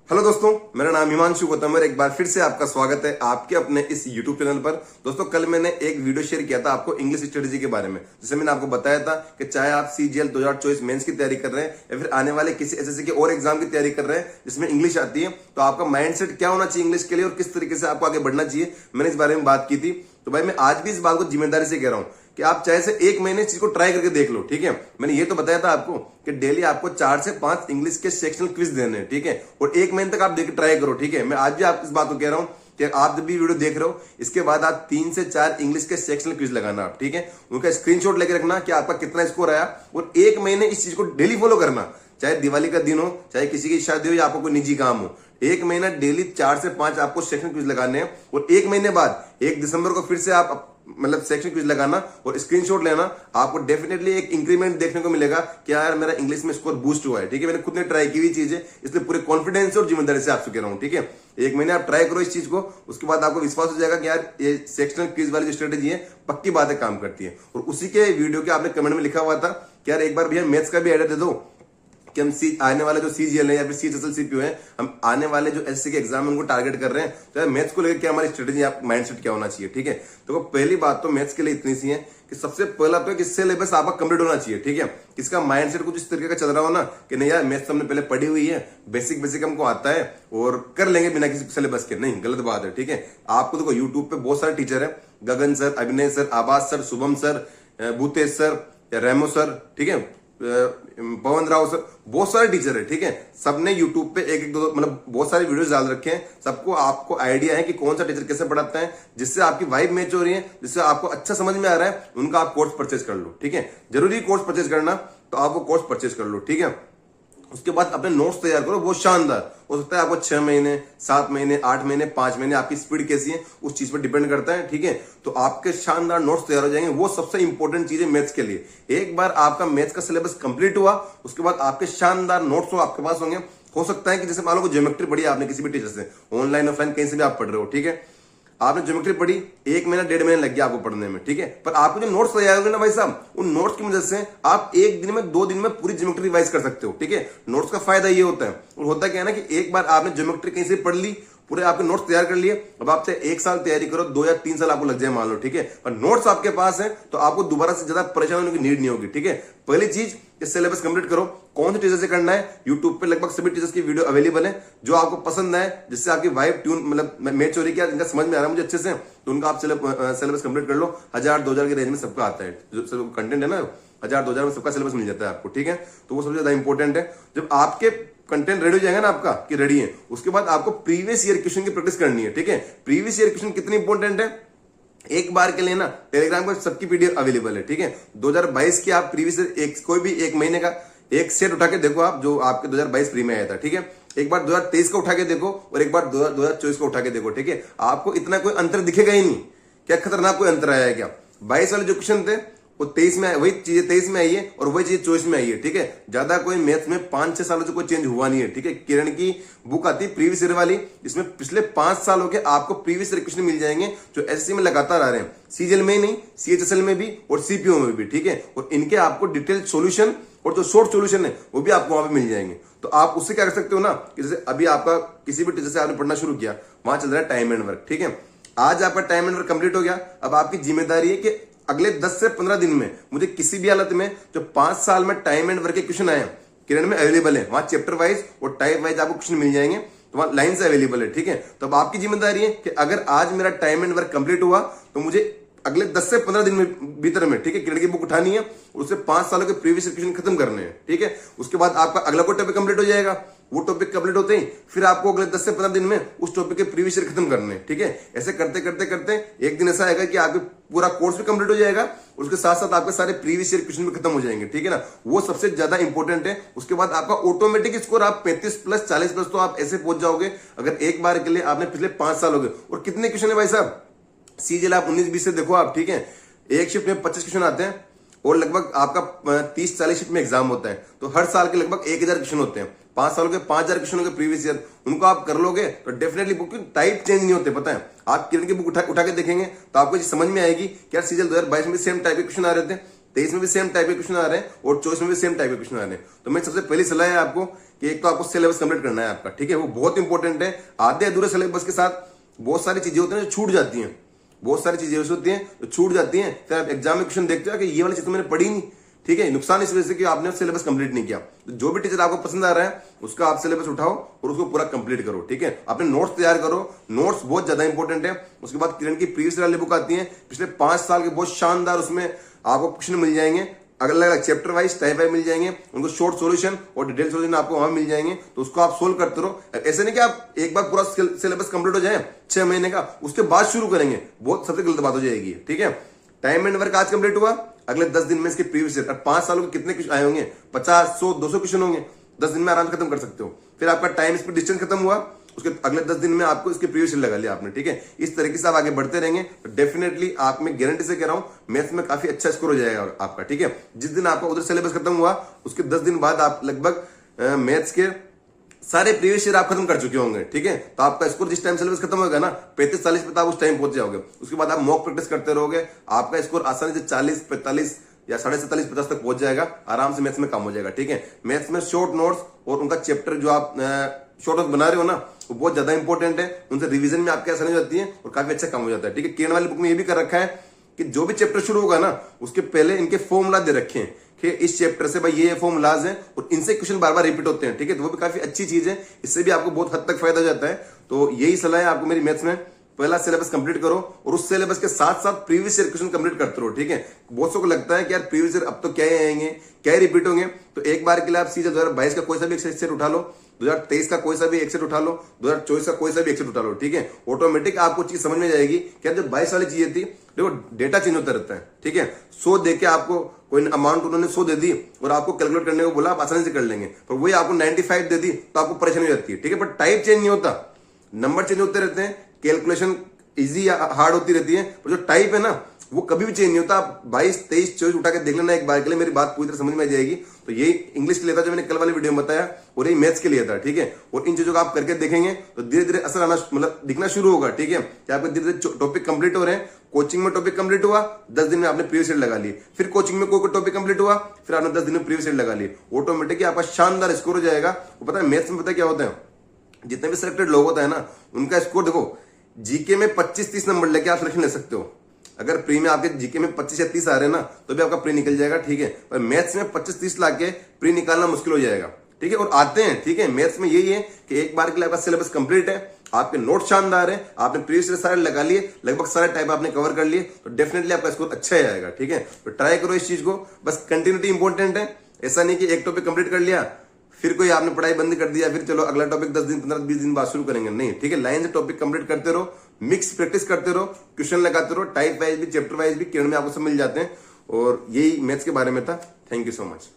Hello दोस्तों, मेरा नाम हिमांशु गौतम है। एक बार फिर से आपका स्वागत है आपके अपने इस YouTube चैनल पर। दोस्तों, कल मैंने एक वीडियो शेयर किया था आपको इंग्लिश स्ट्रेटेजी के बारे में, जिसमें मैंने आपको बताया था कि चाहे आप CGL 2024 मेंस की तैयारी कर रहे हैं या फिर आने वाले किसी SSC के और एग्जाम की तैयारी कर रहे हैं जिसमें इंग्लिश आती है, तो आपका माइंडसेट क्या होना चाहिए इंग्लिश के लिए और किस तरीके से आपको आगे बढ़ना चाहिए, मैंने इस बारे में बात की थी। तो भाई मैं आज भी इस बात को जिम्मेदारी से कह रहा हूं कि आप चाहे से एक महीने इस चीज को ट्राई करके देख लो। ठीक है, मैंने ये तो बताया था आपको कि डेली आपको 4 से 5 इंग्लिश के सेक्शनल क्विज देने हैं। ठीक है, और एक महीने तक आप देख ट्राई करो। ठीक है, मैं आज भी आप इस बात को कह रहा हूं कि आप जब भी वीडियो देख रहे हो इसके बाद आप 3 से 4 इंग्लिश के सेक्शनल क्विज लगाना। ठीक है, उनका स्क्रीनशॉट लेके रखना कि आपका कितना स्कोर आया, और एक महीने इस चीज को डेली फॉलो करना। चाहे दिवाली का दिन हो, चाहे किसी की शादी हो या आपको कोई निजी काम हो, एक महीना डेली 4 से 5 आपको सेक्शन क्विज लगाने हैं। और एक महीने बाद 1 दिसंबर को फिर से आप मतलब सेक्शन क्विज लगाना और स्क्रीनशॉट लेना। आपको डेफिनेटली एक इंक्रीमेंट देखने को मिलेगा कि यार मेरा इंग्लिश में स्कोर बूस्ट हुआ है। ठीक है, मैंने खुद ने ट्राई की हुई चीज है, इसलिए पूरे कॉन्फिडेंस और जिम्मेदारी से आपसे कह रहा हूं। ठीक है, एक महीने आप ट्राई करो इस चीज को, उसके बाद आपको विश्वास हो जाएगा कि यार ये सेक्शनल क्विज वाली जो स्ट्रेटेजी है पक्की बातें काम करती है। और उसी के वीडियो के आपने कमेंट में लिखा हुआ था कि यार एक बार भैया मैथ्स का भी एडर दे दो कि हम आने वाले जो CGL है या फिर CHSL CPO है, हम आने वाले जो SSC के एग्जाम है उनको टारगेट कर रहे हैं, तो यार मैथ्स को लेकर क्या हमारी स्ट्रेटेजी आप माइंडसेट क्या होना चाहिए। ठीक है, तो पहली बात तो मैथ्स के लिए इतनी सी है कि सबसे पहला तो कि सिलेबस आपका कंप्लीट होना चाहिए। ठीक है, इसका माइंडसेट कुछ इस तरीके का चल रहा हो ना कि नहीं यार मैथ्स हमने पहले पढ़ी हुई है, बेसिक बेसिक हमको आता है और कर लेंगे बिना किसी सिलेबस के। नहीं, गलत बात है। ठीक है, आपको देखो यूट्यूब पे बहुत सारे टीचर है, Gagan sir, Abhinay sir, Abad sir, Shubham sir, Bhutesh sir, Remo sir, ठीक है, पवन राव सर, बहुत सारे टीचर है। ठीक है, सबने यूट्यूब पे एक एक दो मतलब बहुत सारे वीडियोस डाल रखे हैं। सबको आपको आइडिया है कि कौन सा टीचर कैसे पढ़ाता है, जिससे आपकी वाइब मैच हो रही है, जिससे आपको अच्छा समझ में आ रहा है, उनका आप कोर्स परचेज कर लो। ठीक है, जरूरी कोर्स परचेज करना, तो आप वो कोर्स परचेज कर लो। ठीक है, उसके बाद अपने नोट्स तैयार करो, बहुत शानदार। हो सकता है आपको 6 महीने, 7 महीने, 8 महीने, 5 महीने, आपकी स्पीड कैसी है उस चीज पर डिपेंड करता है। ठीक है, तो आपके शानदार नोट्स तैयार हो जाएंगे। वो सबसे इंपॉर्टेंट चीज है मैथ्स के लिए। एक बार आपका मैथ्स का सिलेबस कंप्लीट हुआ, उसके बाद आपके शानदार नोट्स आपके पास होंगे। हो सकता है कि जैसे मान लो ज्योमेट्री पढ़ी आपने किसी भी टीचर से, ऑनलाइन ऑफलाइन कहीं से भी आप पढ़ रहे हो। ठीक है, आपने ज्योमेट्री पढ़ी, 1 महीना 1.5 महीने लग गया आपको पढ़ने में। ठीक है, पर आपको जो नोट्स तैयार होंगे ना भाई साहब, उन नोट्स की मदद से आप 1 दिन में 2 दिन में पूरी ज्योमेट्री रिवाइज कर सकते हो। ठीक है, नोट्स का फायदा ये होता है। और होता क्या है ना कि एक बार आपने ज्योमेट्री कहीं से पढ़ ली, पूरे आपके नोट्स तैयार कर लिए, अब आपसे 1 साल तैयारी करो, 2 या 3 साल आपको लग जाए मान लो। ठीक है, पर नोट्स आपके पास है तो आपको दोबारा से ज्यादा परेशान होने की नीड नहीं होगी। ठीक है, पहली चीज सिलेबस कंप्लीट करो। कौन से टीचर से करना है, यूट्यूब पे लगभग सभी टीचर्स की वीडियो अवेलेबल है, जो आपको पसंद है, जिससे आपकी वाइब ट्यून मतलब मैच हो रही है, इनका समझ में आ रहा है मुझे अच्छे से, तो उनका आप सिलेबस कंप्लीट कर लो। 1000-2000 के रेंज में सबका आता है, जो कंटेंट है ना 1000-2000 में सबका सिलेबस मिल जाता है आपको। ठीक है, तो वो सबसे ज्यादा इंपॉर्टेंट है। जब आपके कंटेंट रेडी हो जाएगा ना आपका कि रेडी है, उसके बाद आपको प्रीवियस ईयर क्वेश्चन की प्रैक्टिस करनी है। ठीक है, प्रीवियस ईयर क्वेश्चन कितनी इंपॉर्टेंट है, एक बार के लिए ना टेलीग्राम पर सबकी पीडीएफ अवेलेबल है। ठीक है, 2022 की आप प्रीवियस कोई भी एक महीने का एक सेट उठा के देखो आप, जो आपके 2022 फ्री में आया था। ठीक है, एक बार 2023 का उठा के देखो और एक बार 2024 का उठा के देखो। ठीक है, आपको इतना कोई अंतर दिखेगा ही नहीं। क्या खतरनाक कोई अंतर आया है क्या? 22 वाले जो क्वेश्चन थे वो 23 में, वही चीजें 23 में आई है और वही चीज 24 में आई है। ठीक है, ज्यादा कोई मैथ्स में 5-6 सालों से कोई चेंज हुआ नहीं है। ठीक है, किरण की बुक आती है प्रीवियस ईयर वाली, इसमें पिछले 5 सालों के आपको प्रीवियस ईयर क्वेश्चन मिल जाएंगे, जो एसएससी में लगातार आ रहे हैं, CGL में ही नहीं, CHSL में भी और CPO में भी। ठीक है, और इनके आपको डिटेल सोल्यूशन और जो शॉर्ट सोल्यूशन है वो भी आपको वहां पे मिल जाएंगे। तो आप उससे क्या कर सकते हो ना कि जैसे अभी आपका किसी भी टीचर से आपने पढ़ना शुरू किया, वहां चल रहा है टाइम एंड वर्क। ठीक है, आज आपका टाइम एंड वर्क कंप्लीट हो गया, अब आपकी जिम्मेदारी है कि अगले 10 से 15 दिन में मुझे किसी भी हालत में जो 5 साल में टाइम एंड वर्क के क्वेश्चन आए किरण में अवेलेबल है, वहां चैप्टर वाइज और टाइप वाइज आपको क्वेश्चन मिल जाएंगे, तो वहां लाइन से अवेलेबल है। ठीक है, तो अब आपकी जिम्मेदारी है कि अगर आज मेरा टाइम एंड वर्क कंप्लीट हुआ तो मुझे अगले 10 से 15 दिन में भीतर में, ठीक है, किरण की बुक उठानी है और उससे 5 सालों के प्रीवियस क्वेश्चन खत्म करने हैं। ठीक है, उसके बाद आपका अगला कोई टॉपिक कंप्लीट हो जाएगा, वो टॉपिक कंप्लीट होते ही फिर आपको अगले 10 से 15 दिन में उस टॉपिक के प्रीवियस ईयर खत्म करने हैं। ठीक है, ऐसे करते करते करते एक दिन ऐसा आएगा कि आपके पूरा कोर्स भी कंप्लीट हो जाएगा, उसके साथ साथ आपके सारे प्रीवियस ईयर क्वेश्चन भी खत्म हो जाएंगे। ठीक है ना, वो सबसे ज्यादा इंपॉर्टेंट है। उसके बाद आपका ऑटोमेटिक स्कोर आप 35+, 40+ तो आप ऐसे पहुंच जाओगे अगर एक बार के लिए आपने पिछले 5 साल हो गए। और कितने क्वेश्चन है भाई साहब, CGL आप 19-20 से देखो आप। ठीक है, एक शिफ्ट में 25 क्वेश्चन आते हैं और लगभग आपका 30-40 शिफ्ट में एग्जाम होता है, तो हर साल के लगभग 1000 क्वेश्चन होते हैं। 5 सालों के 5000 क्वेश्चन हो गए प्रीवियस ईयर, उनको आप कर लोगे तो डेफिनेटली बुक टाइप चेंज नहीं होते। पता है, आप किरण की बुक उठा के देखेंगे तो आपको समझ में आएगी कि यार CGL 2022 में सेम टाइप के क्वेश्चन आ रहे थे, 23 में भी सेम टाइप के क्वेश्चन आ रहे हैं और 24 में भी सेम टाइप के क्वेश्चन आ रहे हैं। तो मेरी सबसे पहली सलाह है आपको कि एक तो आपको सिलेबस कंप्लीट करना है आपका, ठीक है, वो बहुत इंपॉर्टेंट है। आधे अधूरे सिलेबस के साथ बहुत सारी चीजें होती हैं जो छूट जाती हैं, बहुत सारी चीजें ऐसी होती हैं जो छूट जाती हैं, फिर आप एग्जाम में क्वेश्चन देखते हो कि ये वाली चीज तो मैंने पढ़ी नहीं, ठीक है। नुकसान इस वजह से कि आपने सिलेबस कंप्लीट नहीं किया। तो जो भी टीचर आपको पसंद आ रहा है उसका आप सिलेबस उठाओ और उसको पूरा कंप्लीट करो, ठीक है। अपने नोट्स तैयार करो, नोट्स बहुत ज्यादा इंपॉर्टेंट है। उसके बाद किरण की प्रीवियस वाली बुक आती है, पिछले 5 साल के बहुत शानदार, उसमें आपको क्वेश्चन मिल जाएंगे, अलग अलग चैप्टर वाइज टाइप वाइज मिल जाएंगे, उनको शॉर्ट सॉल्यूशन और डिटेल सॉल्यूशन आपको वहां मिल जाएंगे। तो उसको आप सोल्व करते रहो। ऐसे नहीं कि आप एक बार पूरा सिलेबस कंप्लीट हो जाए 6 महीने का, उसके बाद शुरू करेंगे, बहुत सबसे गलत बात हो जाएगी, ठीक है। टाइम एंड वर्क आज कंप्लीट हुआ, अगले 10 दिन में इसके प्रीवियस ईयर 5 सालों के कितने क्वेश्चन आए होंगे, 50, 100, 200 क्वेश्चन होंगे, 10 दिन में आराम से खत्म कर सकते हो। फिर आपका टाइम स्पीड डिस्टेंस खत्म हुआ, उसके अगले 10 दिन में आपको इसके प्रीवियस ईयर लगा लिया आपने, ठीक है। इस तरीके से आप आगे बढ़ते रहेंगे तो डेफिनेटली आप, मैं गारंटी से कह रहा हूं, मैथ्स में काफी अच्छा स्कोर हो जाएगा आपका, ठीक है। जिस दिन आपका उधर सिलेबस खत्म हुआ उसके 10 दिन बाद आप लगभग मैथ्स के सारे प्रीवियस ईयर आप खत्म कर चुके होंगे, ठीक है। तो आपका स्कोर जिस टाइम सिलेबस खत्म होगा ना 35-40 पे, आप उस टाइम पहुंच जाओगे। उसके बाद आप मॉक प्रैक्टिस करते रहोगे, आपका स्कोर आसानी से 40-45 या 47-50 तक पहुंच जाएगा, आराम से मैथ्स में काम हो जाएगा, ठीक है। मैथ्स में शॉर्ट नोट्स और उनका चैप्टर जो आप शॉर्ट नोट्स बना रहे हो ना, वो बहुत ज्यादा इंपॉर्टेंट है। उनसे रिवीजन में आपकी आसानी हो जाती है और काफी अच्छा काम हो जाता है, ठीक है। किरण वाली बुक में ये भी कर रखा है कि जो भी चैप्टर शुरू होगा ना उसके पहले इनके फॉर्मूला दे रखे हैं कि इस चैप्टर से भाई ये फॉर्मूलाज हैं और इनसे क्वेश्चन बार बार रिपीट होते हैं, ठीक है। तो वो भी काफी अच्छी चीज है, इससे भी आपको बहुत हद तक फायदा हो जाता है। तो यही सलाह है आपको मेरी मैथ्स में, पहला सिलेबस कंप्लीट करो और उस सिलेबस के साथ साथ प्रीवियस ईयर क्वेश्चन कंप्लीट करते रहो, ठीक है। बहुत सौ को लगता है कि यार प्रीवियस ईयर अब तो क्या आएंगे, क्या रिपीट होंगे, तो एक बार के लिए आप सीधे 2022 का कोई सा भी एक्सरसाइज उठा लो, 2023 का कोई सा भी एक्सरसाइज उठा लो, 2024 का कोई सा भी एक्सरसाइज उठा लो, ठीक है। ऑटोमेटिक आपको चीज समझ में जाएगी क्या जो 22 वाली चीजें थी, देखो डेटा चेंज होता रहता है, ठीक है। 100 देके आपको कोई अमाउंट उन्होंने 100 दे दी और आपको कैलकुलेट करने को बोला, आप आसानी से कर लेंगे, पर वही आपको 95 दे दी तो आपको परेशानी हो जाती है, ठीक है। पर टाइप चेंज नहीं होता, नंबर चेंज होते रहते हैं, कैलकुलेशन इजी या हार्ड होती रहती है, पर जो टाइप है ना वो कभी भी चेंज नहीं होता। आप 22, 23, 24 उठा के देख लेना एक बार के लिए, मेरी बात पूरी तरह समझ में आ जाएगी। तो यही इंग्लिश के लिए था जो मैंने कल वाली वीडियो में बताया, और यही मैथ्स के लिए था, ठीक है। और इन चीजों को आप करके देखेंगे तो धीरे धीरे असर आना, मतलब दिखना शुरू होगा, ठीक है। कि आपके धीरे धीरे टॉपिक कंप्लीट हो रहे हैं। कोचिंग में टॉपिक कंप्लीट हुआ, 10 दिन में आपने प्रीवियस ईयर लगा लिए, फिर कोचिंग में कोई टॉपिक कंप्लीट हुआ, फिर आपने 10 दिन में प्रीवियस ईयर लगा लिए, ऑटोमेटिकली आपका शानदार स्कोर हो जाएगा। वो पता है मैथ्स में पता क्या होता है, जितने भी सिलेक्टेड लोग होता है ना उनका स्कोर देखो, जीके में 25-30 नंबर लेके आप सिलेक्शन ले सकते हो। अगर प्री में आपके जीके में 25 या 30 आ रहे हैं ना तो भी आपका प्री निकल जाएगा, ठीक है। पर मैथ्स में 25-30 ला के प्री निकालना मुश्किल हो जाएगा, ठीक है। और आते हैं, ठीक है। मैथ्स में यही है कि एक बार के लिए आपका सिलेबस कंप्लीट है, आपके नोट शानदार है, आपने प्रीवियस ईयर सारे लगा लिए, लगभग सारे टाइप आपने कवर कर लिए, तो डेफिनेटली आपका स्कोर अच्छा ही आएगा, ठीक है। तो ट्राई करो इस चीज को, बस कंटिन्यूटी इंपॉर्टेंट है। ऐसा नहीं कि एक टॉपिक कंप्लीट कर लिया फिर कोई आपने पढ़ाई बंद कर दिया, फिर चलो अगला टॉपिक 10 दिन 15-20 दिन बाद शुरू करेंगे, नहीं, ठीक है। लाइन से टॉपिक कंप्लीट करते रहो, मिक्स प्रैक्टिस करते रहो, क्वेश्चन लगाते रहो, टाइप वाइज भी चैप्टर वाइज भी किरण में आपको सब मिल जाते हैं। और यही मैथ्स के बारे में था। Thank you so much.